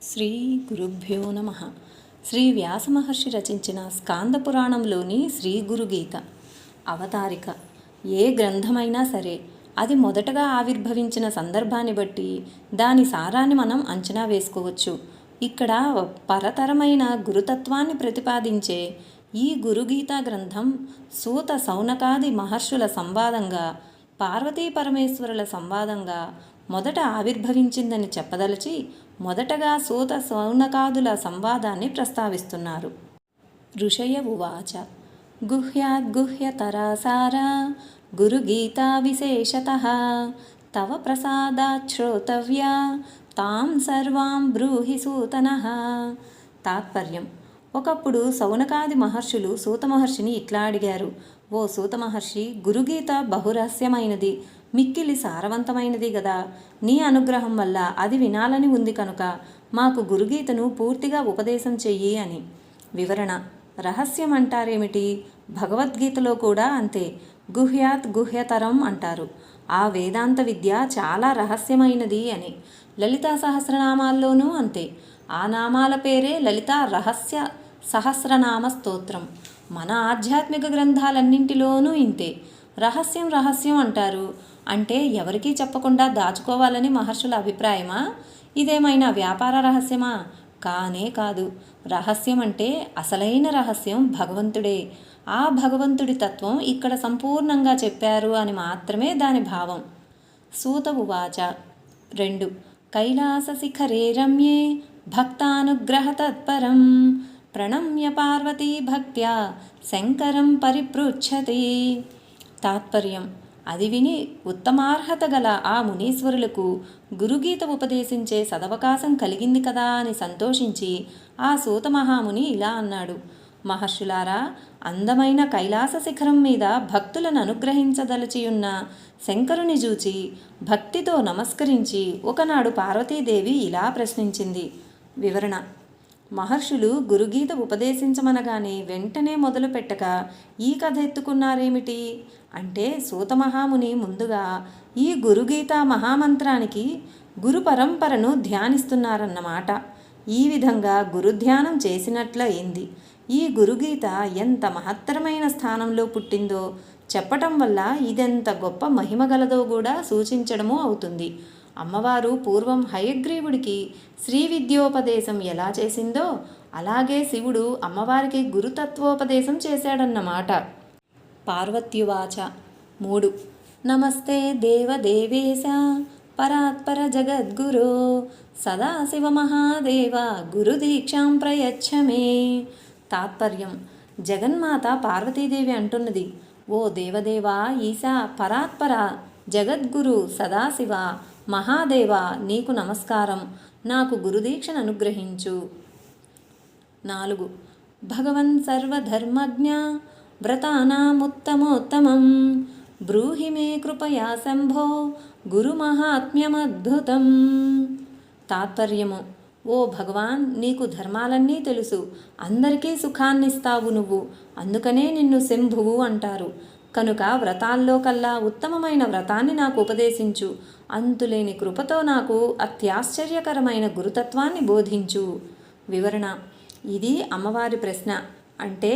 శ్రీ గురుభ్యో నమ. శ్రీ వ్యాస మహర్షి రచించిన స్కాంద పురాణంలోని శ్రీ గురుగీత అవతారిక. ఏ గ్రంథమైనా సరే అది మొదటగా ఆవిర్భవించిన సందర్భాన్ని బట్టి దాని సారాన్ని మనం అంచనా వేసుకోవచ్చు. ఇక్కడ పరతరమైన గురుతత్వాన్ని ప్రతిపాదించే ఈ గురుగీతా గ్రంథం సూత సౌనకాది మహర్షుల సంవాదంగా, పార్వతీ పరమేశ్వరుల సంవాదంగా మొదట ఆవిర్భవించిందని చెప్పదలచి మొదటగా సూత సౌనకాదుల సంవాదాన్ని ప్రస్తావిస్తున్నారు. ఋషయ ఉవాచ గుహ్యాద్గుహ్యతరాసారా గురుగీతా విశేషతః తవ ప్రసాదాత్ శ్రోతవ్యా తాం సర్వాం బ్రూహి సూతనః. తాత్పర్యం: ఒకప్పుడు సౌనకాది మహర్షులు సూత మహర్షిని ఇట్లా అడిగారు: ఓ సూత మహర్షి, గురుగీత బహురహస్యమైనది, మిక్కిలి సారవంతమైనది గదా. నీ అనుగ్రహం వల్ల అది వినాలని ఉంది కనుక మాకు గురుగీతను పూర్తిగా ఉపదేశం చెయ్యి అని. వివరణ: రహస్యం అంటారేమిటి? భగవద్గీతలో కూడా అంతే. గుహ్యాత్ గుహ్యతరం అంటారు. ఆ వేదాంత విద్య చాలా రహస్యమైనది అని. లలితా సహస్రనామాల్లోనూ అంతే. ఆ నామాల పేరే లలితా రహస్య సహస్రనామ స్తోత్రం. మన ఆధ్యాత్మిక గ్రంథాలన్నింటిలోనూ ఇంతే. రహస్యం రహస్యం అంటారు. అంటే ఎవరికీ చెప్పకుండా దాచుకోవాలని మహర్షుల అభిప్రాయమా? ఇదేమైనా వ్యాపార రహస్యమా? కానే కాదు. రహస్యం అంటే అసలైన రహస్యం భగవంతుడే. ఆ భగవంతుడి తత్వం ఇక్కడ సంపూర్ణంగా చెప్పారు అని మాత్రమే దాని భావం. సూత ఉవాచ 2. కైలాస శిఖరే రమ్యే భక్తానుగ్రహ తత్పరం ప్రణమ్య పార్వతీ భక్త్యా శంకరం పరిపృచ్ఛతి. తాత్పర్యం: అది విని ఉత్తమార్హత గల ఆ మునీశ్వరులకు గురుగీత ఉపదేశించే సదవకాశం కలిగింది కదా అని సంతోషించి ఆ సూత మహాముని ఇలా అన్నాడు: మహర్షులారా, అందమైన కైలాస శిఖరం మీద భక్తులను అనుగ్రహించదలచియున్న శంకరుని చూచి భక్తితో నమస్కరించి ఒకనాడు పార్వతీదేవి ఇలా ప్రశ్నించింది. వివరణ: మహర్షులు గురుగీత ఉపదేశించమనగానే వెంటనే మొదలు పెట్టక ఈ కథ ఎత్తుకున్నారేమిటి అంటే, సూత మహాముని ముందుగా ఈ గురుగీత మహామంత్రానికి గురు పరంపరను ధ్యానిస్తున్నారన్నమాట. ఈ విధంగా గురుధ్యానం చేసినట్లయింది. ఈ గురుగీత ఎంత మహత్తరమైన స్థానంలో పుట్టిందో చెప్పటం వల్ల ఇదెంత గొప్ప మహిమగలదో కూడా సూచించడమూ అవుతుంది. అమ్మవారు పూర్వం హయగ్రీవుడికి శ్రీ విద్యోపదేశం ఎలా చేసిందో అలాగే శివుడు అమ్మవారికి గురుతత్వోపదేశం చేశాడన్నమాట. పార్వత్యువాచ 3. నమస్తే దేవదేవేశ పరాత్పర జగద్గురో సదాశివ మహాదేవ గురుదీక్షాం ప్రయచ్ఛ మే. తాత్పర్యం: జగన్మాత పార్వతీదేవి అంటున్నది: ఓ దేవదేవా, ఈశా, పరాత్పర, జగద్గురు, సదాశివ, మహాదేవ, నీకు నమస్కారం. నాకు గురుదీక్షను అనుగ్రహించు. 4. భగవన్ సర్వధర్మజ్ఞ వ్రతానాముత్తమోత్తమం బ్రూహి మే కృపయా శంభో గురు మహాత్మ్యమద్భుతం. తాత్పర్యము: ఓ భగవాన్, నీకు ధర్మాలన్నీ తెలుసు, అందరికీ సుఖాన్నిస్తావు నువ్వు, అందుకనే నిన్ను శంభువు అంటారు. కనుక వ్రతాల్లో కల్లా ఉత్తమమైన వ్రతాన్ని నాకు ఉపదేశించు. అంతులేని కృపతో నాకు అత్యాశ్చర్యకరమైన గురుతత్వాన్ని బోధించు. వివరణ: ఇది అమ్మవారి ప్రశ్న. అంటే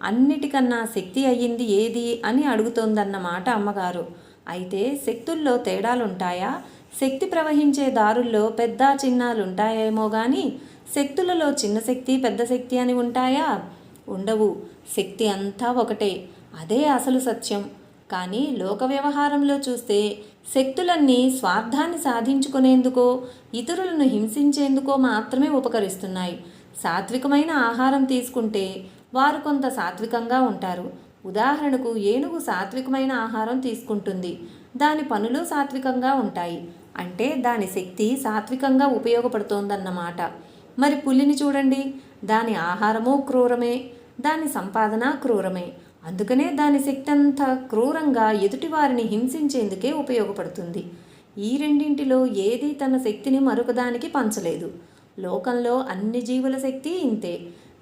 అన్నిటికన్నా శక్తి అయ్యింది ఏది అని అడుగుతోందన్నమాట అమ్మగారు. అయితే శక్తుల్లో తేడాలుంటాయా? శక్తి ప్రవహించే దారుల్లో పెద్ద చిన్నాలుంటాయేమో కానీ శక్తులలో చిన్న శక్తి పెద్ద శక్తి అని ఉంటాయా? ఉండవు. శక్తి అంతా ఒకటే. అదే అసలు సత్యం. కానీ లోక వ్యవహారంలో చూస్తే శక్తులన్నీ స్వార్థాన్ని సాధించుకునేందుకో ఇతరులను హింసించేందుకో మాత్రమే ఉపకరిస్తున్నాయి. సాత్వికమైన ఆహారం తీసుకుంటే వారు కొంత సాత్వికంగా ఉంటారు. ఉదాహరణకు ఏనుగు సాత్వికమైన ఆహారం తీసుకుంటుంది, దాని పనులు సాత్వికంగా ఉంటాయి. అంటే దాని శక్తి సాత్వికంగా ఉపయోగపడుతోందన్నమాట. మరి పులిని చూడండి, దాని ఆహారము క్రూరమే, దాని సంపాదన క్రూరమే. అందుకనే దాని శక్తి అంతా క్రూరంగా ఎదుటివారిని హింసించేందుకే ఉపయోగపడుతుంది. ఈ రెండింటిలో ఏది తన శక్తిని మరొకదానికి పంచలేదు. లోకంలో అన్ని జీవుల శక్తి ఇంతే,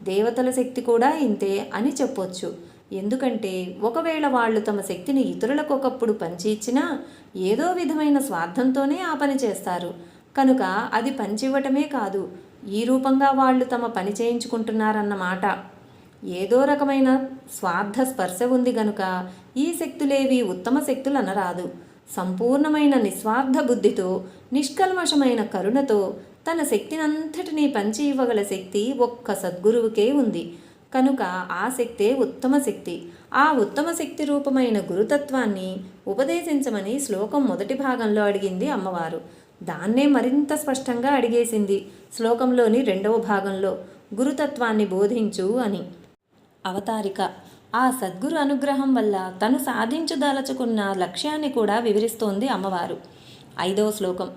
దేవతల శక్తి కూడా ఇంతే అని చెప్పొచ్చు. ఎందుకంటే ఒకవేళ వాళ్ళు తమ శక్తిని ఇతరులకు ఒకప్పుడు పంచి ఇచ్చినా ఏదో విధమైన స్వార్థంతోనే ఆ పని చేస్తారు. కనుక అది పంచివ్వటమే కాదు, ఈ రూపంగా వాళ్ళు తమ పని చేయించుకుంటున్నారన్నమాట. ఏదో రకమైన స్వార్థ స్పర్శ ఉంది గనుక ఈ శక్తులేవి ఉత్తమ శక్తులు అనరాదు. సంపూర్ణమైన నిస్వార్థ బుద్ధితో, నిష్కల్మషమైన కరుణతో తన శక్తినంతటినీ పంచి ఇవ్వగల శక్తి ఒక్క సద్గురువుకే ఉంది కనుక ఆ శక్తే ఉత్తమ శక్తి. ఆ ఉత్తమ శక్తి రూపమైన గురుతత్వాన్ని ఉపదేశించమని శ్లోకం మొదటి భాగంలో అడిగింది అమ్మవారు. దాన్నే మరింత స్పష్టంగా అడిగేసింది శ్లోకంలోని రెండవ భాగంలో, గురుతత్వాన్ని బోధించు అని. అవతారిక ఆ సద్గురు అనుగ్రహం వల్ల తను సాధించదలుచుకున్న లక్ష్యాన్ని కూడా వివరిస్తోంది అమ్మవారు. 5వ శ్లోకం.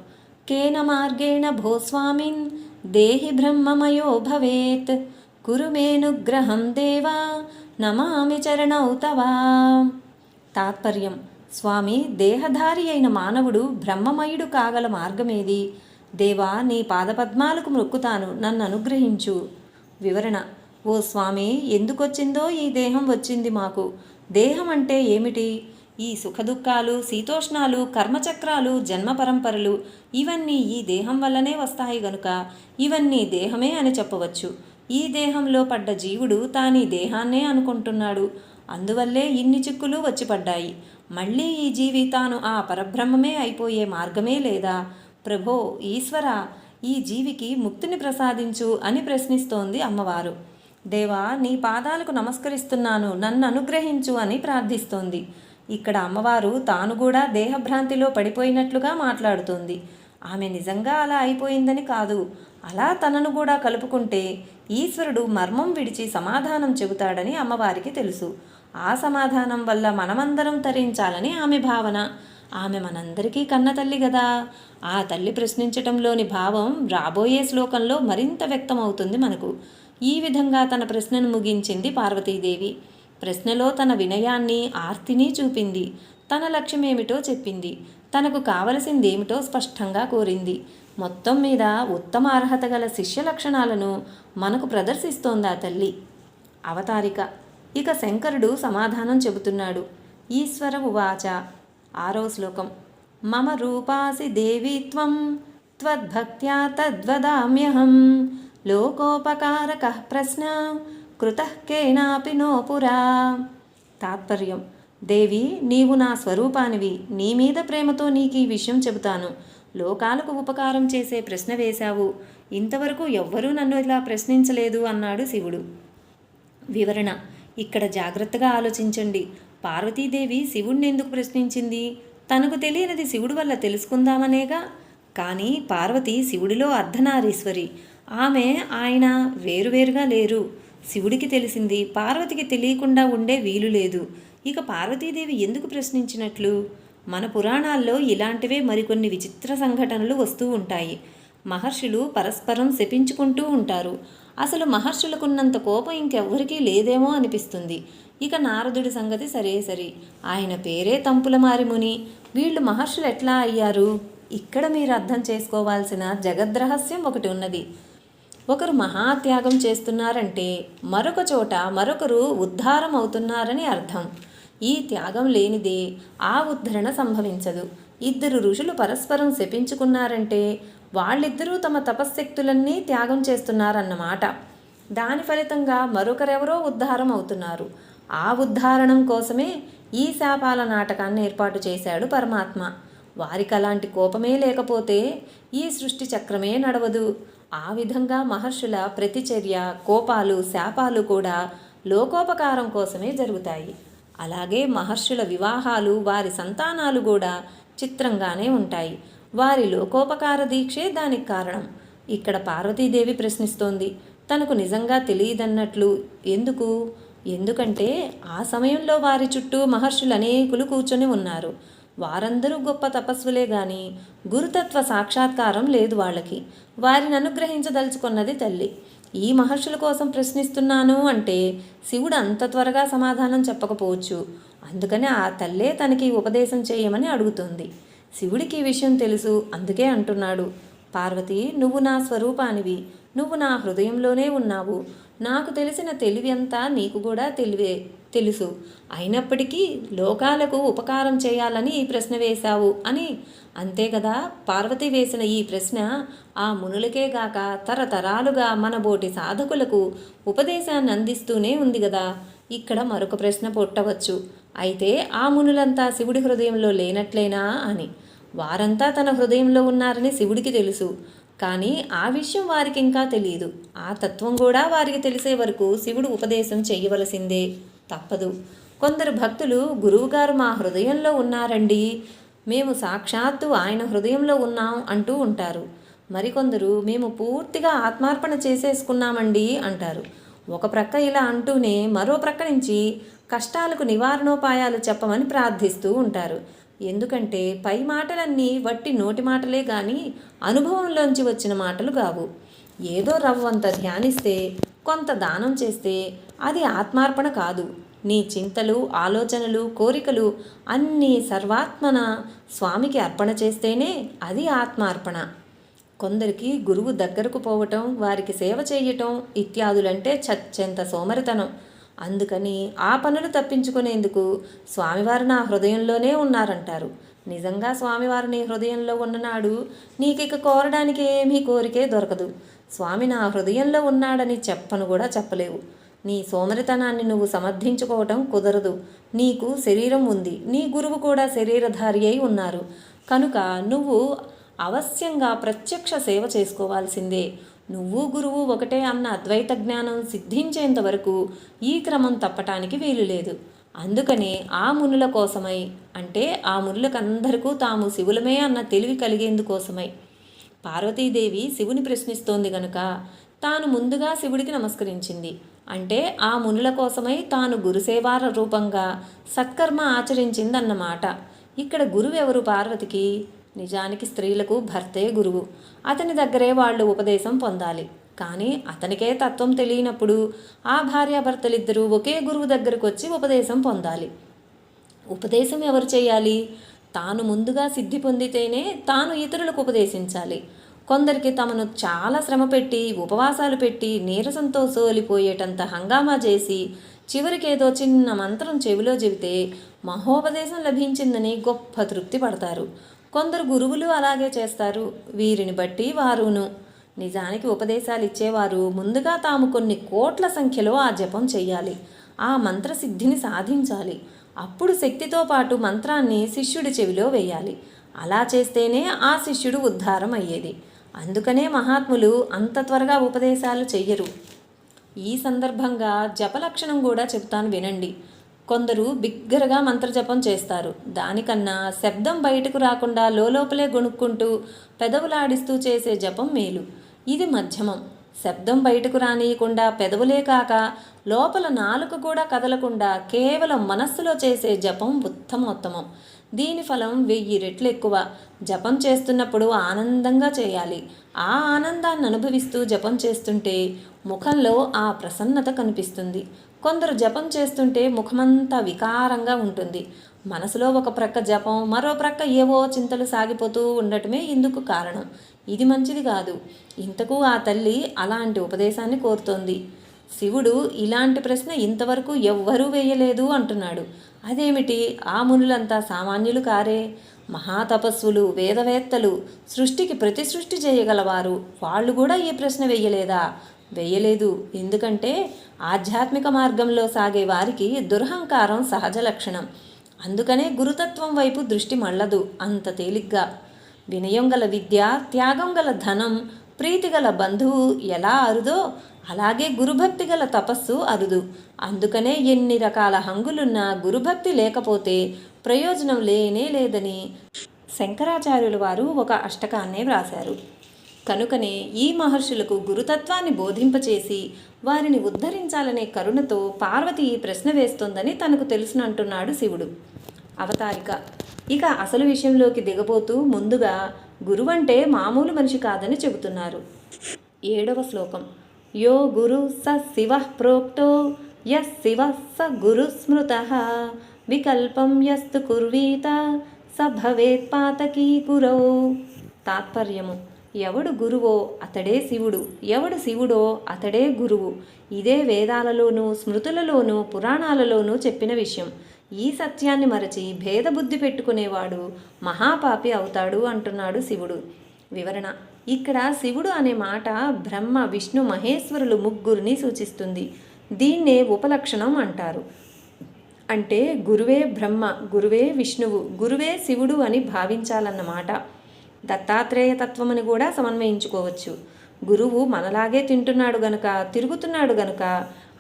కేన మార్గేణ భోస్వామిన్ దేహి బ్రహ్మమయో భవేత్ కురుమేనుగ్రహం దేవా నమామి చరణౌ తవా. తాత్పర్యం. స్వామి, దేహధారి అయిన మానవుడు బ్రహ్మమయుడు కాగల మార్గమేది? దేవా, నీ పాదపద్మాలకు మొక్కుతాను, నన్ను అనుగ్రహించు. వివరణ. ఓ స్వామి, ఎందుకొచ్చిందో ఈ దేహం వచ్చింది మాకు. దేహం అంటే ఏమిటి? ఈ సుఖదుఖాలు, శీతోష్ణాలు, కర్మచక్రాలు, జన్మ పరంపరలు ఇవన్నీ ఈ దేహం వల్లనే వస్తాయి గనుక ఇవన్నీ దేహమే అని చెప్పవచ్చు. ఈ దేహంలో పడ్డ జీవుడు తానీ దేహాన్నే అనుకుంటున్నాడు. అందువల్లే ఇన్ని చిక్కులు వచ్చి పడ్డాయి. మళ్ళీ ఈ జీవి తాను ఆ పరబ్రహ్మమే అయిపోయే మార్గమే లేదా? ప్రభో ఈశ్వర, ఈ జీవికి ముక్తిని ప్రసాదించు అని ప్రశ్నిస్తోంది అమ్మవారు. దేవా, నీ పాదాలకు నమస్కరిస్తున్నాను, నన్ను అనుగ్రహించు అని ప్రార్థిస్తోంది. ఇక్కడ అమ్మవారు తాను కూడా దేహభ్రాంతిలో పడిపోయినట్లుగా మాట్లాడుతోంది. ఆమె నిజంగా అలా అయిపోయిందని కాదు. అలా తనను కూడా కలుపుకుంటే ఈశ్వరుడు మర్మం విడిచి సమాధానం చెబుతాడని అమ్మవారికి తెలుసు. ఆ సమాధానం వల్ల మనమందరం తరించాలని ఆమె భావన. ఆమె మనందరికీ కన్నతల్లి గదా. ఆ తల్లి ప్రశ్నించటంలోని భావం రాబోయే శ్లోకంలో మరింత వ్యక్తమవుతుంది మనకు. ఈ విధంగా తన ప్రశ్నను ముగించింది పార్వతీదేవి. ప్రశ్నలో తన వినయాన్ని, ఆర్తిని చూపింది. తన లక్ష్యమేమిటో చెప్పింది. తనకు కావలసిందేమిటో స్పష్టంగా కోరింది. మొత్తం మీద ఉత్తమ అర్హత గల శిష్య లక్షణాలను మనకు ప్రదర్శిస్తోంది ఆ తల్లి. అవతారిక. ఇక శంకరుడు సమాధానం చెబుతున్నాడు. ఈశ్వర ఉవాచ. 6వ శ్లోకం. మమ రూపాసి దేవీ త్వం త్వద్భక్త్యా తద్వదామ్యహం లోకోపకారకః ప్రశ్న కృతః కేనాపి నో పురా. తాత్పర్యం. దేవి, నీవు నా స్వరూపానివి. నీ మీద ప్రేమతో నీకు ఈ విషయం చెబుతాను. లోకాలకు ఉపకారం చేసే ప్రశ్న వేశావు. ఇంతవరకు ఎవ్వరూ నన్ను ఇలా ప్రశ్నించలేదు అన్నాడు శివుడు. వివరణ. ఇక్కడ జాగ్రత్తగా ఆలోచించండి. పార్వతీదేవి శివుణ్ణి ఎందుకు ప్రశ్నించింది? తనకు తెలియనిది శివుడి వల్ల తెలుసుకుందామనేగా. కానీ పార్వతి శివుడిలో అర్ధనారీశ్వరి. ఆమె, ఆయన వేరువేరుగా లేరు. శివుడికి తెలిసింది పార్వతికి తెలియకుండా ఉండే వీలు లేదు. ఇక పార్వతీదేవి ఎందుకు ప్రశ్నించినట్లు? మన పురాణాల్లో ఇలాంటివే మరికొన్ని విచిత్ర సంఘటనలు వస్తూ ఉంటాయి. మహర్షులు పరస్పరం శపించుకుంటూ ఉంటారు. అసలు మహర్షులకున్నంత కోపం ఇంకెవ్వరికీ లేదేమో అనిపిస్తుంది. ఇక నారదుడి సంగతి సరే, ఆయన పేరే తంపులమారి ముని. వీళ్ళు మహర్షులు ఎట్లా అయ్యారు? ఇక్కడ మీరు అర్థం చేసుకోవాల్సిన జగద్రహస్యం ఒకటి ఉన్నది. ఒకరు మహాత్యాగం చేస్తున్నారంటే మరొక చోట మరొకరు ఉద్ధారం అవుతున్నారని అర్థం. ఈ త్యాగం లేనిదే ఆ ఉద్ధరణ సంభవించదు. ఇద్దరు ఋషులు పరస్పరం శపించుకున్నారంటే వాళ్ళిద్దరూ తమ తపశ్శక్తులన్నీ త్యాగం చేస్తున్నారన్నమాట. దాని ఫలితంగా మరొకరెవరో ఉద్ధారం అవుతున్నారు. ఆ ఉద్ధారణం కోసమే ఈ శాపాల నాటకాన్ని ఏర్పాటు చేశాడు పరమాత్మ. వారికి అలాంటి కోపమే లేకపోతే ఈ సృష్టి చక్రమే నడవదు. ఆ విధంగా మహర్షుల ప్రతిచర్య, కోపాలు, శాపాలు కూడా లోకోపకారం కోసమే జరుగుతాయి. అలాగే మహర్షుల వివాహాలు, వారి సంతానాలు కూడా చిత్రంగానే ఉంటాయి. వారి లోకోపకార దీక్షే దానికి కారణం. ఇక్కడ పార్వతీదేవి ప్రశ్నిస్తోంది. తనకు నిజంగా తెలియదన్నట్లు. ఎందుకంటే ఆ సమయంలో వారి చుట్టూ మహర్షులు అనేకులు కూర్చొని ఉన్నారు. వారందరూ గొప్ప తపస్సులే గాని గురుతత్వ సాక్షాత్కారం లేదు వాళ్ళకి. వారిని అనుగ్రహించదలుచుకున్నది తల్లి. ఈ మహర్షుల కోసం ప్రశ్నిస్తున్నాను అంటే శివుడు అంత త్వరగా సమాధానం చెప్పకపోవచ్చు. అందుకని ఆ తల్లే తనకి ఉపదేశం చేయమని అడుగుతుంది. శివుడికి ఈ విషయం తెలుసు. అందుకే అంటున్నాడు, పార్వతి, నువ్వు నా స్వరూపానివి. నువ్వు నా హృదయంలోనే ఉన్నావు. నాకు తెలిసిన తెలివి అంతా నీకు కూడా తెలివే. తెలుసు. అయినప్పటికీ లోకాలకు ఉపకారం చేయాలని ఈ ప్రశ్న వేశావు అని. అంతే కదా. పార్వతి వేసిన ఈ ప్రశ్న ఆ మునులకే గాక తరతరాలుగా మనబోటి సాధకులకు ఉపదేశాన్ని అందిస్తూనే ఉంది కదా. ఇక్కడ మరొక ప్రశ్న పుట్టవచ్చు. అయితే ఆ మునులంతా శివుడి హృదయంలో లేనట్లేనా అని. వారంతా తన హృదయంలో ఉన్నారని శివుడికి తెలుసు. కానీ ఆ విషయం వారికి ఇంకా తెలియదు. ఆ తత్వం కూడా వారికి తెలిసే వరకు శివుడు ఉపదేశం చేయవలసిందే, తప్పదు. కొందరు భక్తులు గురువుగారు మా హృదయంలో ఉన్నారండి, మేము సాక్షాత్తు ఆయన హృదయంలో ఉన్నాం అంటూ ఉంటారు. మరికొందరు మేము పూర్తిగా ఆత్మార్పణ చేసేసుకున్నామండి అంటారు. ఒక ప్రక్క ఇలా అంటూనే మరో ప్రక్క నుంచి కష్టాలకు నివారణోపాయాలు చెప్పమని ప్రార్థిస్తూ ఉంటారు. ఎందుకంటే పై మాటలన్నీ వట్టి నోటి మాటలే కానీ అనుభవంలోంచి వచ్చిన మాటలు కావు. ఏదో రవ్వంత ధ్యానిస్తే, కొంత దానం చేస్తే అది ఆత్మార్పణ కాదు. నీ చింతలు, ఆలోచనలు, కోరికలు అన్నీ సర్వాత్మన స్వామికి అర్పణ చేస్తేనే అది ఆత్మార్పణ. కొందరికి గురువు దగ్గరకు పోవటం, వారికి సేవ చేయటం ఇత్యాదులంటే చచ్చెంత సోమరితనం. అందుకని ఆ పనులు తప్పించుకునేందుకు స్వామివారు నా హృదయంలోనే ఉన్నారంటారు. నిజంగా స్వామివారు నీ హృదయంలో ఉన్ననాడు నీకిక కోరడానికి ఏమీ కోరికే దొరకదు. స్వామి నా హృదయంలో ఉన్నాడని చెప్పను కూడా చెప్పలేవు. నీ సోమరితనాన్ని నువ్వు సమర్థించుకోవటం కుదరదు. నీకు శరీరం ఉంది, నీ గురువు కూడా శరీరధారి అయి ఉన్నారు. కనుక నువ్వు అవశ్యంగా ప్రత్యక్ష సేవ చేసుకోవాల్సిందే. నువ్వు గురువు ఒకటే అన్న అద్వైత జ్ఞానం సిద్ధించేంత వరకు ఈ క్రమం తప్పటానికి వీలు లేదు. అందుకనే ఆ మునుల కోసమై, అంటే ఆ మునులకందరికీ తాము శివులమే అన్న తెలివి కలిగేందుకోసమై పార్వతీదేవి శివుని ప్రశ్నిస్తోంది గనుక తాను ముందుగా శివుడికి నమస్కరించింది. అంటే ఆ మునుల కోసమై తాను గురుసేవార రూపంగా సత్కర్మ ఆచరించిందన్నమాట. ఇక్కడ గురువెవరు పార్వతికి? నిజానికి స్త్రీలకు భర్తే గురువు. అతని దగ్గరే వాళ్ళు ఉపదేశం పొందాలి. కానీ అతనికే తత్వం తెలియనప్పుడు ఆ భార్యాభర్తలిద్దరూ ఒకే గురువు దగ్గరకు వచ్చి ఉపదేశం పొందాలి. ఉపదేశం ఎవరు చేయాలి? తాను ముందుగా సిద్ధి పొందితేనే తాను ఇతరులకు ఉపదేశించాలి. కొందరికి తమను చాలా శ్రమ పెట్టి, ఉపవాసాలు పెట్టి, నీరసంతో సోలిపోయేటంత హంగామా చేసి చివరికేదో చిన్న మంత్రం చెవిలో చెబితే మహోపదేశం లభించిందని గొప్ప తృప్తి పడతారు. కొందరు గురువులు అలాగే చేస్తారు. వీరిని బట్టి వారును. నిజానికి ఉపదేశాలు ఇచ్చేవారు ముందుగా తాము కొన్ని కోట్ల సంఖ్యలో ఆ జపం చెయ్యాలి. ఆ మంత్రసిద్ధిని సాధించాలి. అప్పుడు శక్తితో పాటు మంత్రాన్ని శిష్యుడి చెవిలో వేయాలి. అలా చేస్తేనే ఆ శిష్యుడు ఉద్ధారం అయ్యేది. అందుకనే మహాత్ములు అంత త్వరగా ఉపదేశాలు చెయ్యరు. ఈ సందర్భంగా జపలక్షణం కూడా చెప్తాను వినండి. కొందరు బిగ్గరగా మంత్రజపం చేస్తారు. దానికన్నా శబ్దం బయటకు రాకుండా లోపలే గొణుక్కుంటూ పెదవులాడిస్తూ చేసే జపం మేలు. ఇది మధ్యమం. శబ్దం బయటకు రానియకుండా పెదవులే కాక లోపల నాలుక కూడా కదలకుండా కేవలం మనస్సులో చేసే జపం ఉత్తమోత్తమం. దీని ఫలం 1000 రెట్లు ఎక్కువ. జపం చేస్తున్నప్పుడు ఆనందంగా చేయాలి. ఆ ఆనందాన్ని అనుభవిస్తూ జపం చేస్తుంటే ముఖంలో ఆ ప్రసన్నత కనిపిస్తుంది. కొందరు జపం చేస్తుంటే ముఖమంతా వికారంగా ఉంటుంది. మనసులో ఒక ప్రక్క జపం, మరో ప్రక్క ఏవో చింతలు సాగిపోతూ ఉండటమే ఇందుకు కారణం. ఇది మంచిది కాదు. ఇంతకు ఆ తల్లి అలాంటి ఉపదేశాన్ని కోరుతోంది. శివుడు ఇలాంటి ప్రశ్న ఇంతవరకు ఎవ్వరూ వేయలేదు అంటున్నాడు. అదేమిటి? ఆ మునులంతా సామాన్యులు కారే. మహాతపస్సులు, వేదవేత్తలు, సృష్టికి ప్రతి సృష్టి చేయగలవారు. వాళ్ళు కూడా ఈ ప్రశ్న వేయలేదా? వేయలేదు. ఎందుకంటే ఆధ్యాత్మిక మార్గంలో సాగే వారికి దురహంకారం సహజ లక్షణం. అందుకనే గురుతత్వం వైపు దృష్టి మళ్ళదు అంత తేలిగ్గా. వినయం గల విద్య, త్యాగం గల ధనం, ప్రీతి గల బంధువు ఎలా అరుదో అలాగే గురుభక్తి గల తపస్సు అరుదు. అందుకనే ఎన్ని రకాల హంగులున్నా గురుభక్తి లేకపోతే ప్రయోజనం లేనే లేదని శంకరాచార్యుల వారు ఒక అష్టకాన్నే వ్రాశారు. కనుకనే ఈ మహర్షులకు గురుతత్వాన్ని బోధింపచేసి వారిని ఉద్ధరించాలనే కరుణతో పార్వతి ఈ ప్రశ్న వేస్తోందని తనకు తెలుసునంటున్నాడు శివుడు. అవతారిక. ఇక అసలు విషయంలోకి దిగబోతూ ముందుగా గురువంటే మామూలు మనిషి కాదని చెబుతున్నారు. 7వ శ్లోకం. యో గురు స శివ ప్రోక్తో యస్ శివ స గురు స్మృత వికల్పం యస్తు కుర్వీత స భవేత్ పాతకీ గురౌ. తాత్పర్యము. ఎవడు గురువో అతడే శివుడు, ఎవడు శివుడో అతడే గురువు. ఇదే వేదాలలోనూ స్మృతులలోనూ పురాణాలలోనూ చెప్పిన విషయం. ఈ సత్యాన్ని మరచి భేదబుద్ధి పెట్టుకునేవాడు మహాపాపి అవుతాడు అంటున్నాడు శివుడు. వివరణ: ఇక్కడ శివుడు అనే మాట బ్రహ్మ విష్ణు మహేశ్వరులు ముగ్గురిని సూచిస్తుంది. దీన్నే ఉపలక్షణం అంటారు. అంటే గురువే బ్రహ్మ, గురువే విష్ణువు, గురువే శివుడు అని భావించాలన్నమాట. దత్తాత్రేయ తత్వమని కూడా సమన్వయించుకోవచ్చు. గురువు మనలాగే తింటున్నాడు గనుక, తిరుగుతున్నాడు గనుక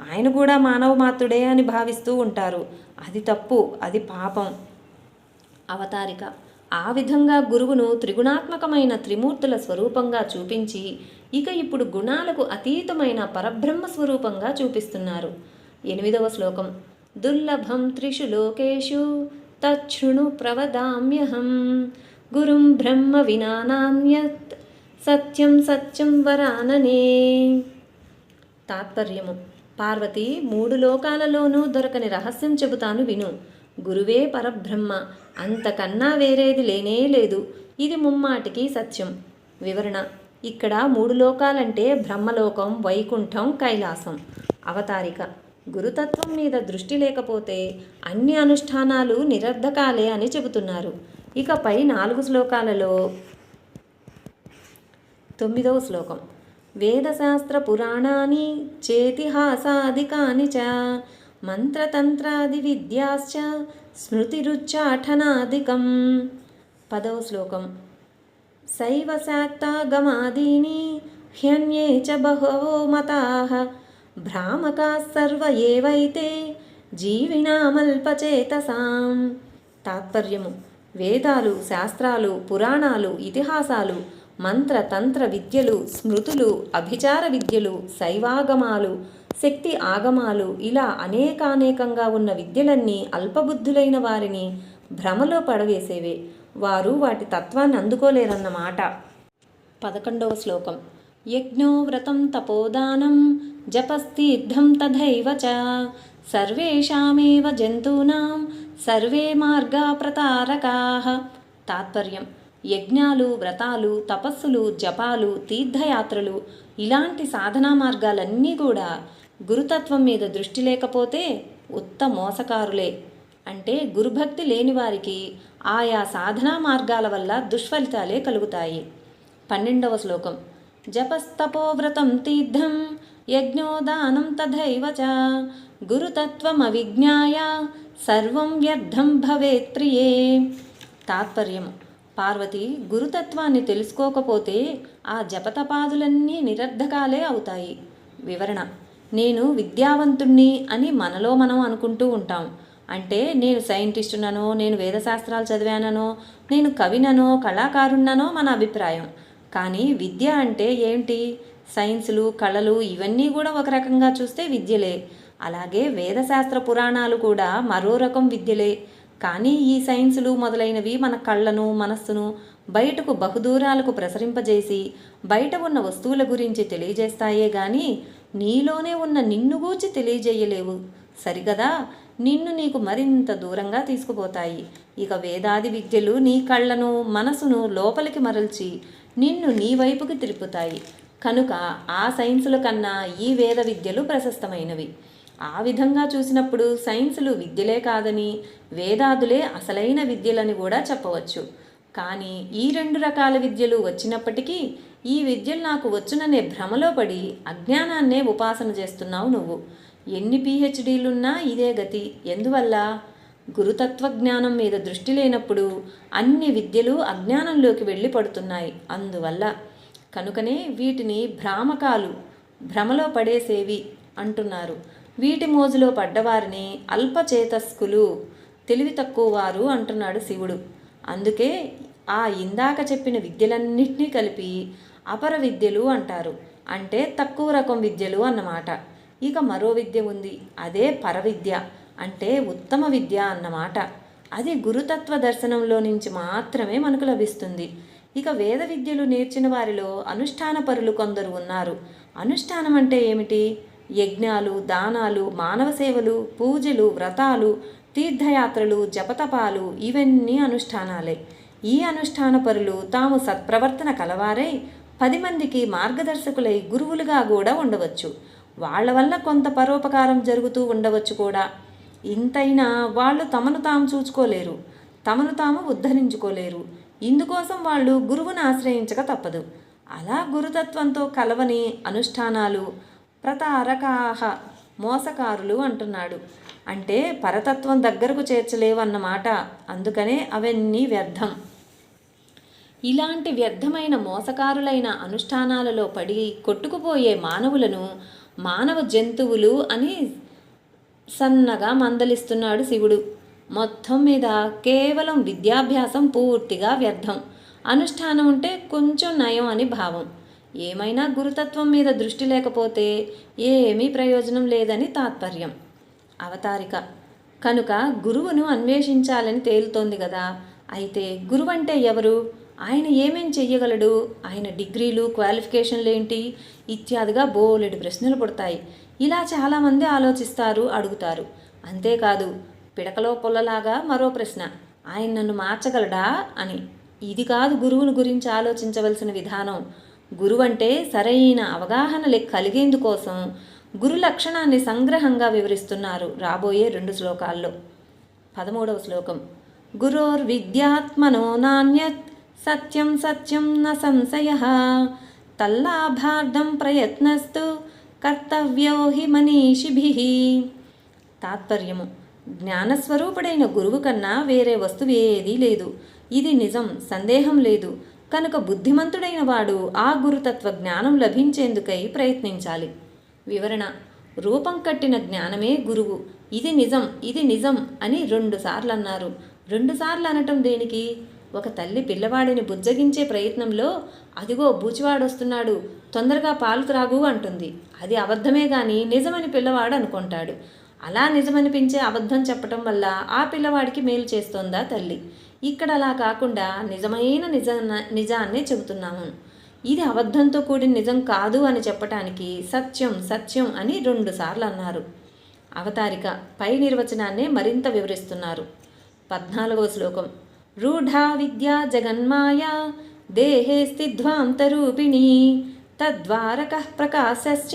ఆయన కూడా మానవ మాత్రుడే అని భావిస్తూ ఉంటారు. అది తప్పు, అది పాపం. అవతారిక: ఆ విధంగా గురువును త్రిగుణాత్మకమైన త్రిమూర్తుల స్వరూపంగా చూపించి ఇక ఇప్పుడు గుణాలకు అతీతమైన పరబ్రహ్మ స్వరూపంగా చూపిస్తున్నారు. 8వ శ్లోకం: దుర్లభం త్రిషు లోకేషు తచ్ఛృణు ప్రవదామ్యహం గురుం బ్రహ్మ వినా నాన్యత్ సత్యం సత్యం వరాననే. తాత్పర్యము: పార్వతి, 3 లోకాలలోనూ దొరకని రహస్యం చెబుతాను విను. గురువే పరబ్రహ్మ, అంతకన్నా వేరేది లేనే లేదు. ఇది ముమ్మాటికి సత్యం. వివరణ: ఇక్కడ 3 లోకాలంటే బ్రహ్మలోకం, వైకుంఠం, కైలాసం. అవతారిక: గురుతత్వం మీద దృష్టి లేకపోతే అన్ని అనుష్ఠానాలు నిరర్ధకాలే అని చెబుతున్నారు. ఇకపై 4 శ్లోకాలలో 9వ శ్లోకం: వేదశాస్త్ర పురాణాని చేతిహాసాదికాని చ మంత్రతంత్రాది విద్యాశ్చ స్మృతిరుచ్చాటనాదికం. 10వ శ్లోకం: శైవ శాక్తాగమాదీని హ్యన్యే చ బహవో మతాః భ్రామకాః సర్వ ఏవైతే జీవినామల్పచేతసాం. తాత్పర్యము: వేదాలు, శాస్త్రాలు, పురాణాలు, ఇతిహాసాలు, మంత్ర తంత్ర విద్యలు, స్మృతులు, అభిచార విద్యలు, శైవాగమాలు, శక్తి ఆగమాలు, ఇలా అనేకానేకంగా ఉన్న విద్యలన్నీ అల్పబుద్ధులైన వారిని భ్రమలో పడవేసేవే. వారు వాటి తత్వాన్ని అందుకోలేరన్నమాట. 11వ శ్లోకం: యజ్ఞో వ్రతం తపోదానం జపస్తీర్థం తథైవ చ సర్వేషామేవ జంతూనాం సర్వే మార్గా ప్రతారకాః. తాత్పర్యం: యజ్ఞాలు, వ్రతాలు, తపస్సులు, జపాలు, తీర్థయాత్రలు ఇలాంటి సాధనా మార్గాలన్నీ కూడా గురుతత్వం మీద దృష్టి లేకపోతే ఉత్త మోసకారులే. అంటే గురుభక్తి లేని వారికి ఆయా సాధనా మార్గాల వల్ల దుష్ఫలితాలే కలుగుతాయి. 12వ శ్లోకం: జపస్తపోవ్రతం తీర్థం యజ్ఞోదానం తథైవ చ గురుతత్వమవిజ్ఞాయ సర్వం వ్యర్థం భవేత్ ప్రియే. తాత్పర్యం: పార్వతి, గురుతత్వాన్ని తెలుసుకోకపోతే ఆ జపతపాదులన్నీ నిరర్ధకాలే అవుతాయి. వివరణ: నేను విద్యావంతుణ్ణి అని మనలో మనం అనుకుంటూ ఉంటాం. అంటే నేను సైంటిస్టుననో, నేను వేదశాస్త్రాలు చదివాననో, నేను కవిననో, కళాకారుణ్ణనో మన అభిప్రాయం. కానీ విద్య అంటే ఏంటి? సైన్సులు, కళలు ఇవన్నీ కూడా ఒక రకంగా చూస్తే విద్యలే. అలాగే వేదశాస్త్ర పురాణాలు కూడా మరో రకం విద్యలే. కానీ ఈ సైన్సులు మొదలైనవి మన కళ్ళను, మనస్సును బయటకు బహుదూరాలకు ప్రసరింపజేసి బయట ఉన్న వస్తువుల గురించి తెలియజేస్తాయే గాని నీలోనే ఉన్న నిన్ను గూర్చి తెలియజేయలేవు. సరిగదా? నిన్ను నీకు మరింత దూరంగా తీసుకుపోతాయి. ఇక వేదాది విద్యలు నీ కళ్ళను, మనసును లోపలికి మరల్చి నిన్ను నీ వైపుకి తిరుపుతాయి. కనుక ఆ సైన్సుల కన్నా ఈ వేద విద్యలు ప్రశస్తమైనవి. ఆ విధంగా చూసినప్పుడు సైన్సులు విద్యలే కాదని, వేదాదులే అసలైన విద్యలని కూడా చెప్పవచ్చు. కానీ ఈ 2 రకాల విద్యలు వచ్చినప్పటికీ ఈ విద్యలు నాకు వచ్చుననే భ్రమలో పడి అజ్ఞానాన్నే ఉపాసన చేస్తున్నావు నువ్వు. ఎన్ని PhDలున్నా ఇదే గతి. ఎందువల్ల? గురుతత్వ జ్ఞానం మీద దృష్టి లేనప్పుడు అన్ని విద్యలు అజ్ఞానంలోకి వెళ్ళి పడుతున్నాయి. అందువల్ల కనుకనే వీటిని భ్రామకాలు, భ్రమలో పడేసేవి అంటున్నారు. వీటి మోజులో పడ్డవారిని అల్పచేతస్కులు, తెలివి తక్కువ వారు అంటున్నాడు శివుడు. అందుకే ఆ ఇందాక చెప్పిన విద్యలన్నింటినీ కలిపి అపర విద్యలు అంటారు. అంటే తక్కువ రకం విద్యలు అన్నమాట. ఇక మరో విద్య ఉంది, అదే పరవిద్య, అంటే ఉత్తమ విద్య అన్నమాట. అది గురుతత్వ దర్శనంలో నుంచి మాత్రమే మనకు లభిస్తుంది. ఇక వేద విద్యలు నేర్చిన వారిలో అనుష్ఠాన పరులు కొందరు ఉన్నారు. అనుష్ఠానం అంటే ఏమిటి? యజ్ఞాలు, దానాలు, మానవ సేవలు, పూజలు, వ్రతాలు, తీర్థయాత్రలు, జపతపాలు ఇవన్నీ అనుష్ఠానాలే. ఈ అనుష్ఠాన పరులు తాము సత్ప్రవర్తన కలవారై 10 మందికి మార్గదర్శకులై గురువులుగా కూడా ఉండవచ్చు. వాళ్ళ వల్ల కొంత పరోపకారం జరుగుతూ ఉండవచ్చు కూడా. ఇంతైనా వాళ్ళు తమను తాము చూచుకోలేరు, తమను తాము ఉద్ధరించుకోలేరు. ఇందుకోసం వాళ్ళు గురువును ఆశ్రయించక తప్పదు. అలా గురుతత్వంతో కలవని అనుష్ఠానాలు ప్రతారకాహ మోసకారులు అంటున్నాడు. అంటే పరతత్వం దగ్గరకు చేర్చలేవన్నమాట. అందుకనే అవన్నీ వ్యర్థం. ఇలాంటి వ్యర్థమైన మోసకారులైన అనుష్ఠానాలలో పడి కొట్టుకుపోయే మానవులను మానవ జంతువులు అని సన్నగా మందలిస్తున్నాడు శివుడు. మొత్తం మీద కేవలం విద్యాభ్యాసం పూర్తిగా వ్యర్థం, అనుష్ఠానం ఉంటే కొంచెం నయం అని భావం. ఏమైనా గురుతత్వం మీద దృష్టి లేకపోతే ఏమీ ప్రయోజనం లేదని తాత్పర్యం. అవతారిక కనుక గురువును అన్వేషించాలని తేలుతోంది కదా. అయితే గురువు అంటే ఎవరు? ఆయన ఏమేం చెయ్యగలడు? ఆయన డిగ్రీలు, క్వాలిఫికేషన్లు ఏంటి? ఇత్యాదిగా బోలెడు ప్రశ్నలు పుడతాయి. ఇలా చాలామంది ఆలోచిస్తారు, అడుగుతారు. అంతేకాదు పిడకలో పుల్లలాగా మరో ప్రశ్న, ఆయన నన్ను మార్చగలడా అని. ఇది కాదు గురువుని గురించి ఆలోచించవలసిన విధానం. గురువంటే సరైన అవగాహన కలిగేందుకోసం గురు లక్షణాన్ని సంగ్రహంగా వివరిస్తున్నారు రాబోయే 2 శ్లోకాల్లో. 13వ శ్లోకం. గురోర్విద్యాత్మనో నాన్యత్ సత్యం సత్యం న సంశయః తల్లాభార్థం ప్రయత్నస్తు కర్తవ్యో హి మనీషిభిః. తాత్పర్యము: జ్ఞానస్వరూపుడైన గురువు కన్నా వేరే వస్తువు ఏదీ లేదు. ఇది నిజం, సందేహం లేదు. కనుక బుద్ధిమంతుడైన వాడు ఆ గురుతత్వ జ్ఞానం లభించేందుకై ప్రయత్నించాలి. వివరణ: రూపం కట్టిన జ్ఞానమే గురువు. ఇది నిజం, ఇది నిజం అని 2 సార్లు అన్నారు. 2 సార్లు అనటం దేనికి? ఒక తల్లి పిల్లవాడిని బుజ్జగించే ప్రయత్నంలో అదిగో బూచివాడొస్తున్నాడు, తొందరగా పాలు త్రాగు అంటుంది. అది అబద్ధమే గాని నిజమని పిల్లవాడు అనుకుంటాడు. అలా నిజమనిపించే అబద్ధం చెప్పటం వల్ల ఆ పిల్లవాడికి మేలు చేస్తోందా తల్లి? ఇక్కడ అలా కాకుండా నిజమైన నిజాన్నే చెబుతున్నాము. ఇది అబద్ధంతో కూడిన నిజం కాదు అని చెప్పటానికి సత్యం సత్యం అని 2 సార్లు అన్నారు. అవతారిక పై నిర్వచనాన్నే మరింత వివరిస్తున్నారు. 14వ శ్లోకం. రూఢా విద్యా జగన్మాయా దేహే స్థిధ్వాంతరూపిణి తద్వారకః ప్రకాశశ్చ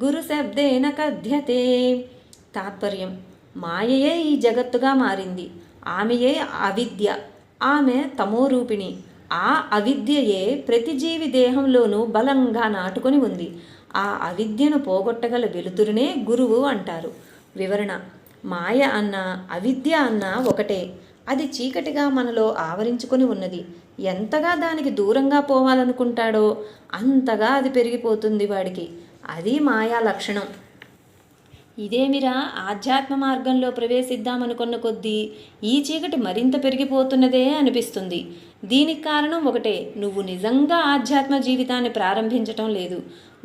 గురుశబ్దేన కథ్యతే. తాత్పర్యం: మాయయే ఈ జగత్తుగా మారింది. ఆమెయే అవిద్య. ఆమె తమోరూపిణి. ఆ అవిద్యయే ప్రతి జీవి దేహంలోనూ బలంగా నాటుకొని ఉంది. ఆ అవిద్యను పోగొట్టగల వెలుతురునే గురువు అంటారు. వివరణ: మాయ అన్న అవిద్య అన్న ఒకటే. అది చీకటిగా మనలో ఆవరించుకొని ఉన్నది. ఎంతగా దానికి దూరంగా పోవాలనుకుంటాడో అంతగా అది పెరిగిపోతుంది వాడికి. అది మాయా లక్షణం. ఇదేమిరా, ఆధ్యాత్మ మార్గంలో ప్రవేశిద్దామనుకున్న కొద్దీ ఈ చీకటి మరింత పెరిగిపోతున్నదే అనిపిస్తుంది. దీనికి కారణం ఒకటే, నువ్వు నిజంగా ఆధ్యాత్మ జీవితాన్ని ప్రారంభించటం లేదు.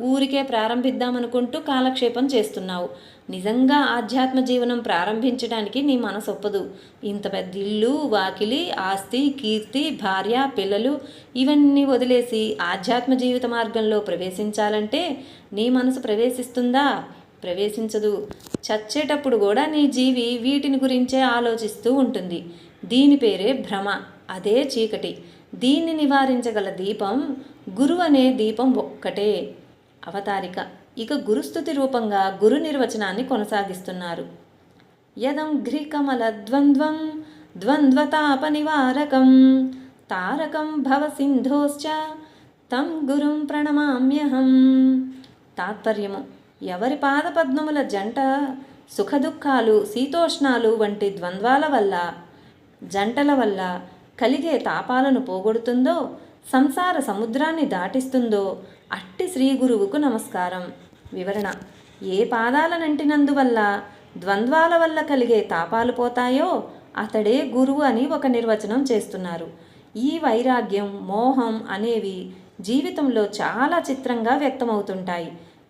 ఊరికే ప్రారంభిద్దామనుకుంటూ కాలక్షేపం చేస్తున్నావు. నిజంగా ఆధ్యాత్మ జీవనం ప్రారంభించడానికి నీ మనసు ఒప్పదు. ఇంత పెద్ద ఇల్లు, వాకిలి, ఆస్తి, కీర్తి, భార్య, పిల్లలు ఇవన్నీ వదిలేసి ఆధ్యాత్మ జీవిత మార్గంలో ప్రవేశించాలంటే నీ మనసు ప్రవేశిస్తుందా? ప్రవేశించదు. చచ్చేటప్పుడు కూడా నీ జీవి వీటిని గురించే ఆలోచిస్తూ ఉంటుంది. దీని పేరే భ్రమ. అదే చీకటి. దీన్ని నివారించగల దీపం గురువు అనే దీపం ఒక్కటే. అవతారిక ఇక గురుస్థుతి రూపంగా గురు నిర్వచనాన్ని కొనసాగిస్తున్నారు. యదం ఘ్రికమల ద్వంద్వం ద్వంద్వతాప నివారకం తారకం భవ సింధోశ్చ తం గురుం ప్రణమామ్యహం. తాత్పర్యము: ఎవరి పాదపద్మముల జంట సుఖదుఖాలు, శీతోష్ణాలు వంటి ద్వంద్వాల వల్ల, జంటల వల్ల కలిగే తాపాలను పోగొడుతుందో, సంసార సముద్రాన్ని దాటిస్తుందో అట్టి శ్రీ గురువుకు నమస్కారం. వివరణ: ఏ పాదాలనంటినందువల్ల ద్వంద్వాల వల్ల కలిగే తాపాలు పోతాయో అతడే గురువు అని ఒక నిర్వచనం చేస్తున్నారు. ఈ వైరాగ్యం, మోహం అనేవి జీవితంలో చాలా చిత్రంగా వ్యక్తమవుతుంటాయి.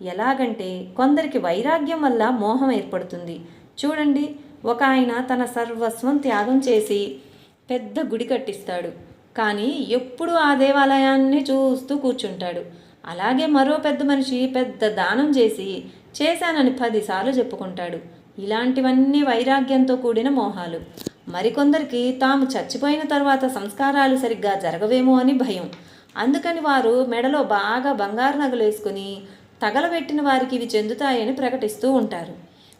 ఎలాగంటే కొందరికి వైరాగ్యం వల్ల మోహం ఏర్పడుతుంది. చూడండి, ఒక ఆయన తన సర్వస్వం త్యాగం చేసి పెద్ద గుడి కట్టిస్తాడు. కానీ ఎప్పుడూ ఆ దేవాలయాన్ని చూస్తూ కూర్చుంటాడు. అలాగే మరో పెద్ద మనిషి పెద్ద దానం చేసి చేశానని 10 సార్లు చెప్పుకుంటాడు. ఇలాంటివన్నీ వైరాగ్యంతో కూడిన మోహాలు. మరికొందరికి తాము చచ్చిపోయిన తర్వాత సంస్కారాలు సరిగ్గా జరగవేమో అని భయం. అందుకని వారు మెడలో బాగా బంగారు నగలు వేసుకుని తగలబెట్టిన వారికి ఇవి చెందుతాయని ప్రకటిస్తూ ఉంటారు.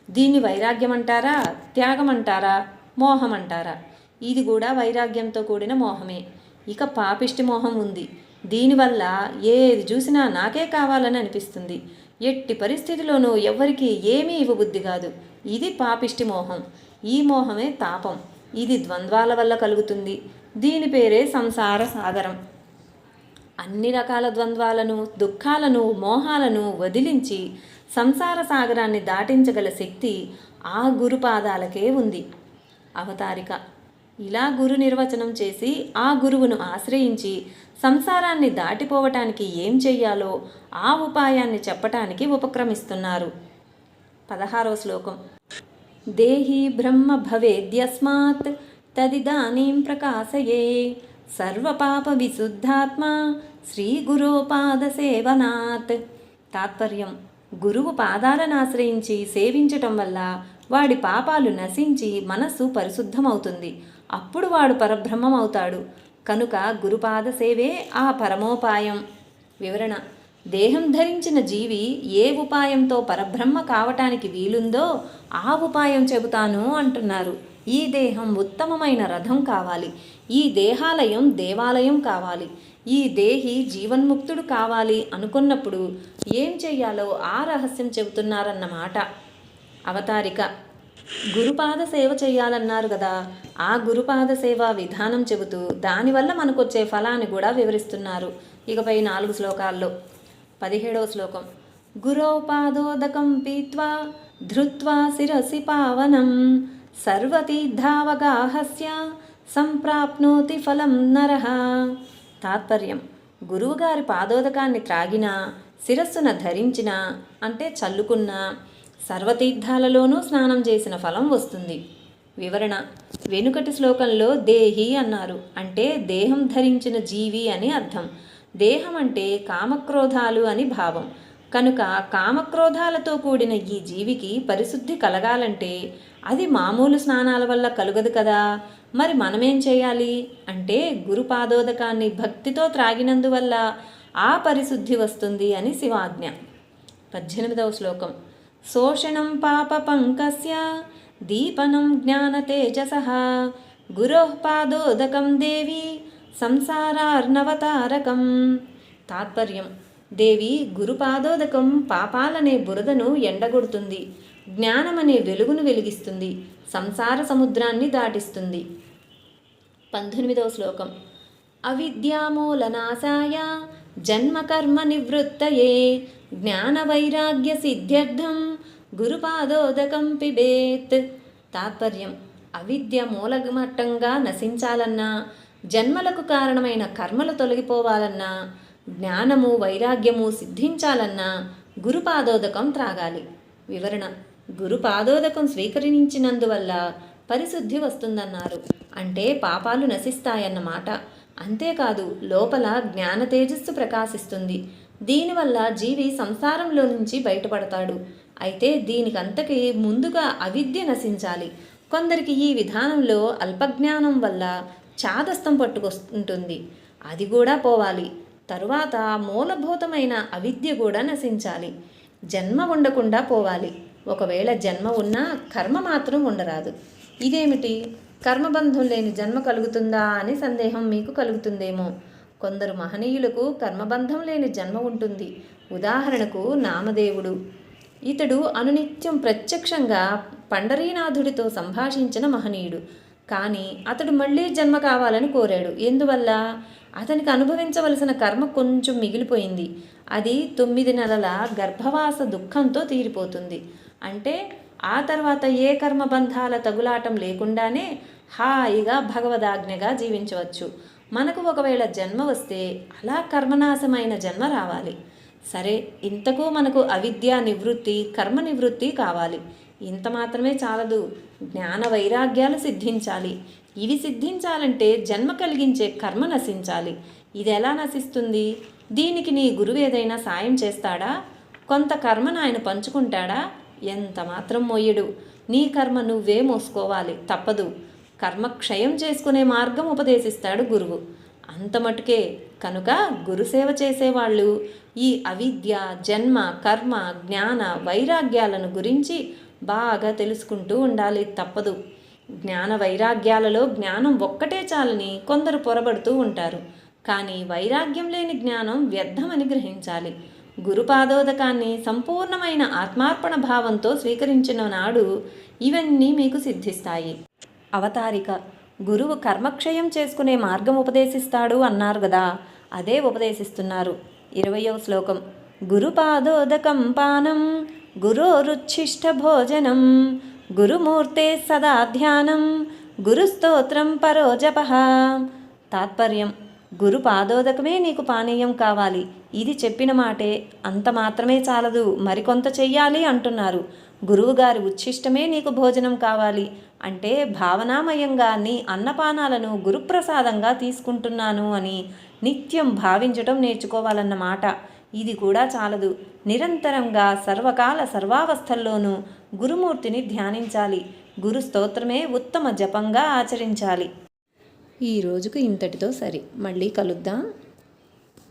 దీన్ని వైరాగ్యం అంటారా, త్యాగం అంటారా, మోహం అంటారా? ఇది కూడా వైరాగ్యంతో కూడిన మోహమే. ఇక పాపిష్టి మోహం ఉంది. దీనివల్ల ఏది చూసినా నాకే కావాలని అనిపిస్తుంది. ఎట్టి పరిస్థితిలోనూ ఎవ్వరికీ ఏమీ ఇవ్వబుద్ధి కాదు. ఇది పాపిష్టి మోహం. ఈ మోహమే తాపం. ఇది ద్వంద్వాల వల్ల కలుగుతుంది. దీని పేరే సంసార సాగరం. అన్ని రకాల ద్వంద్వాలను, దుఃఖాలను, మోహాలను వదిలించి సంసార సాగరాన్ని దాటించగల శక్తి ఆ గురుపాదాలకే ఉంది. అవతారిక ఇలా గురు నిర్వచనం చేసి ఆ గురువును ఆశ్రయించి సంసారాన్ని దాటిపోవటానికి ఏం చెయ్యాలో ఆ ఉపాయాన్ని చెప్పటానికి ఉపక్రమిస్తున్నారు. 16వ శ్లోకం. దేహి బ్రహ్మ భవేద్యస్మాత్ తదిదానీం ప్రకాశయే సర్వపాప విశుద్ధాత్మ శ్రీ గురోపాద సేవనాత్. తాత్పర్యం: గురువు పాదాలను ఆశ్రయించి సేవించటం వల్ల వాడి పాపాలు నశించి మనస్సు పరిశుద్ధమవుతుంది. అప్పుడు వాడు పరబ్రహ్మం అవుతాడు. కనుక గురుపాద సేవే ఆ పరమోపాయం. వివరణ: దేహం ధరించిన జీవి ఏ ఉపాయంతో పరబ్రహ్మ కావటానికి వీలుందో ఆ ఉపాయం చెబుతాను అంటున్నారు. ఈ దేహం ఉత్తమమైన రథం కావాలి. ఈ దేహాలయం దేవాలయం కావాలి. ఈ దేహి జీవన్ముక్తుడు కావాలి అనుకున్నప్పుడు ఏం చెయ్యాలో ఆ రహస్యం చెబుతున్నారన్నమాట. అవతారిక: గురుపాద సేవ చేయాలన్నారు కదా, ఆ గురుపాద సేవ విధానం చెబుతూ దానివల్ల మనకొచ్చే ఫలాన్ని కూడా వివరిస్తున్నారు. ఇకపై 4 శ్లోకాల్లో. 17వ శ్లోకం. గురోపాదోదకం పీత్వా ధృత్వా శిరసి పావనం సర్వతీర్థావగాహస్య సంప్రాప్నోతి ఫలం నరః. తాత్పర్యం: గురువుగారి పాదోదకాన్ని త్రాగినా, శిరస్సున ధరించినా అంటే చల్లుకున్నా, సర్వతీర్థాలలోనూ స్నానం చేసిన ఫలం వస్తుంది. వివరణ: వెనుకటి శ్లోకంలో దేహి అన్నారు, అంటే దేహం ధరించిన జీవి అని అర్థం. దేహం అంటే కామక్రోధాలు అని భావం. కనుక కామక్రోధాలతో కూడిన ఈ జీవికి పరిశుద్ధి కలగాలంటే అది మామూలు స్నానాల వల్ల కలుగదు కదా. మరి మనమేం చేయాలి అంటే గురుపాదోదకాన్ని భక్తితో త్రాగినందువల్ల ఆ పరిశుద్ధి వస్తుంది అని శివాజ్ఞ. 18వ శ్లోకం. శోషణం పాప పంకస్య దీపనం జ్ఞాన తేజసః గురోః పాదోదకం దేవి సంసారార్ణవతారకం. తాత్పర్యం: దేవి గురుపాదోదకం పాపాలనే బురదను ఎండగొడుతుంది, జ్ఞానమనే వెలుగును వెలిగిస్తుంది, సంసార సముద్రాన్ని దాటిస్తుంది. 19వ శ్లోకం. అవిద్యామూలనాశాయ జన్మకర్మ నివృత్తయే జ్ఞానవైరాగ్య సిద్ధ్యర్థం గురుపాదోదకం పిబేత్. తాత్పర్యం: అవిద్య మూలమట్టంగా నశించాలన్నా, జన్మలకు కారణమైన కర్మలు తొలగిపోవాలన్నా, జ్ఞానము వైరాగ్యము సిద్ధించాలన్నా గురుపాదోదకం త్రాగాలి. వివరణ: గురుపాదోదకం స్వీకరించినందువల్ల పరిశుద్ధి వస్తుందన్నారు. అంటే పాపాలు నశిస్తాయన్నమాట. అంతేకాదు లోపల జ్ఞాన తేజస్సు ప్రకాశిస్తుంది. దీనివల్ల జీవి సంసారంలో నుంచి బయటపడతాడు. అయితే దీనికంతకి ముందుగా అవిద్య నశించాలి. కొందరికి ఈ విధానంలో అల్పజ్ఞానం వల్ల చాదస్తం పట్టుకొస్తుంటుంది, అది కూడా పోవాలి. తరువాత మూలభూతమైన అవిద్య కూడా నశించాలి. జన్మ ఉండకుండా పోవాలి. ఒకవేళ జన్మ ఉన్నా కర్మ మాత్రం ఉండరాదు. ఇదేమిటి, కర్మబంధం లేని జన్మ కలుగుతుందా అని సందేహం మీకు కలుగుతుందేమో. కొందరు మహనీయులకు కర్మబంధం లేని జన్మ ఉంటుంది. ఉదాహరణకు నామదేవుడు. ఇతడు అనునిత్యం ప్రత్యక్షంగా పండరీనాథుడితో సంభాషించిన మహనీయుడు. కానీ అతడు మళ్ళీ జన్మ కావాలని కోరాడు. ఎందువల్ల? అతనికి అనుభవించవలసిన కర్మ కొంచెం మిగిలిపోయింది. అది 9 నెలల గర్భవాస దుఃఖంతో తీరిపోతుంది. అంటే ఆ తర్వాత ఏ కర్మబంధాల తగులాటం లేకుండానే హాయిగా భగవదాజ్ఞగా జీవించవచ్చు. మనకు ఒకవేళ జన్మ వస్తే అలా కర్మనాశమైన జన్మ రావాలి. సరే, ఇంతకు మనకు అవిద్య నివృత్తి, కర్మ నివృత్తి కావాలి. ఇంత మాత్రమే చాలదు, జ్ఞాన వైరాగ్యాలు సిద్ధించాలి. ఇవి సిద్ధించాలంటే జన్మ కలిగించే కర్మ నశించాలి. ఇది ఎలా నశిస్తుంది? దీనికి నీ గురువు ఏదైనా సాయం చేస్తాడా? కొంత కర్మను ఆయన పంచుకుంటాడా? ఎంత మాత్రం మోయడు. నీ కర్మ నువ్వే మోసుకోవాలి, తప్పదు. కర్మ క్షయం చేసుకునే మార్గం ఉపదేశిస్తాడు గురువు. అంత మటుకే. కనుక గురుసేవ చేసేవాళ్ళు ఈ అవిద్య, జన్మ, కర్మ, జ్ఞాన, వైరాగ్యాలను గురించి బాగా తెలుసుకుంటూ ఉండాలి, తప్పదు. జ్ఞాన వైరాగ్యాలలో జ్ఞానం ఒక్కటే చాలని కొందరు పొరబడుతూ ఉంటారు. కానీ వైరాగ్యం లేని జ్ఞానం వ్యర్థమని గ్రహించాలి. గురుపాదోదకాన్ని సంపూర్ణమైన ఆత్మార్పణ భావంతో స్వీకరించిన నాడు ఇవన్నీ మీకు సిద్ధిస్తాయి. అవతారిక: గురువు కర్మక్షయం చేసుకునే మార్గం ఉపదేశిస్తాడు అన్నారు కదా, అదే ఉపదేశిస్తున్నారు. 20వ శ్లోకం. గురుపాదోదకం పానం గురోరుచ్ఛిష్ట భోజనం గురుమూర్తే సదా ధ్యానం గురుస్తోత్రం పరో జపః. తాత్పర్యం: గురు పాదోదకమే నీకు పానీయం కావాలి. ఇది చెప్పిన మాటే, అంత మాత్రమే చాలదు, మరికొంత చెయ్యాలి అంటున్నారు. గురువుగారి ఉచ్ఛిష్టమే నీకు భోజనం కావాలి అంటే భావనామయంగా నీ అన్నపానాలను గురుప్రసాదంగా తీసుకుంటున్నాను అని నిత్యం భావించటం నేర్చుకోవాలన్నమాట. ఇది కూడా చాలదు, నిరంతరంగా సర్వకాల సర్వావస్థల్లోనూ గురుమూర్తిని ధ్యానించాలి. గురు స్తోత్రమే ఉత్తమ జపంగా ఆచరించాలి. ఈ రోజుకు ఇంతటితో సరి. మళ్ళీ కలుద్దాం.